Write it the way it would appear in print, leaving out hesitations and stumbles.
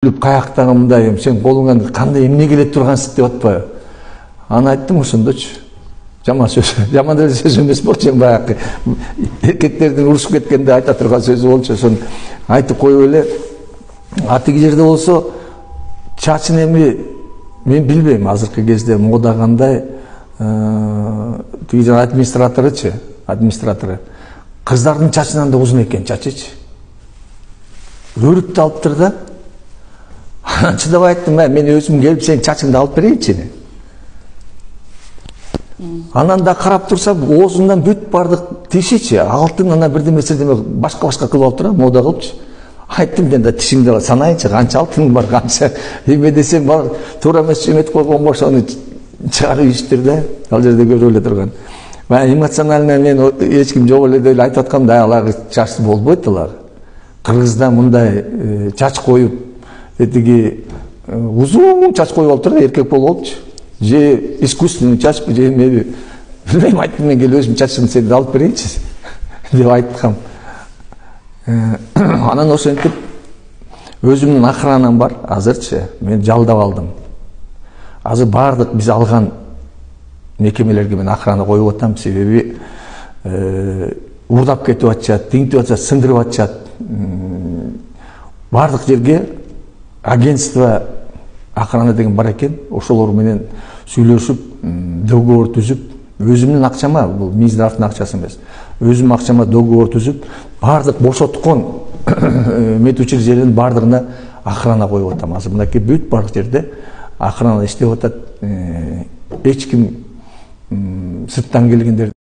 Каяктагы мындай сен колуңан кандай эмне келет тургансың деп атпайбы? Аны айттым ошондочу. Жаман сөз. Жаман деле сөз эмес болчу, баягы эркектердин урушуп кеткенде айта турган сөзү болчу. Ошону айтып коюп эле. Атиги жерде болсо чачын эми мен билбейм, азыркы кезде мода кандай. Тиги жана администратору кыздардын чачынан да узун экен чачычы. Өрүп алыптыр да. Чыдабай айттым, мен өзүм келип сенин чачыңды алып берейинчи. Анан да карап турсам, оозундан бүт бардык тишичи, алтын ана бирдеме башка кылып алып турам, мода кылыпчы. Айттым, мен да тишиңди санайынчы, канча алтын бар, канча эме десем бар, туура эмес эметип койгон болсо аны чыгарып ийиштир да. Ал жерде көрүп эле турган. Эмоционально мен эч ким жок эле деп айтып аткам да, алар чачсыз болбойт алар. Кыргызда мындай чач коюп, этиги узун чач коюп алыптыр да, эркек болуп алыпчы. Же искусственный чачпы, же эмеби. Билбейм, айттым, мен келип өзүм чачымды сени алып берейинчи деп айткам. Анан ошентип өзүмдүн охранам бар азырчы, мен жалдап алдым. Азыр бардык биз алган мекемелерге мен охрана коюп атам, себеби уурдап кетип атышат, тинтип атышат, сындырып атышат. Бардык жерге агентство охрана деген бар экен, ошолор менен сүйлөшүп, договор түзүп, өзүмдүн акчама, бул Минздравдын акчасы эмес, өзүм акчама договор түзүп, бардык бошоткон метучилик жердин бардыгына охрана коюп атам. Азыр мынакей бүт бардык жерде охрана иштеп атат. Эч ким сырттан келгендер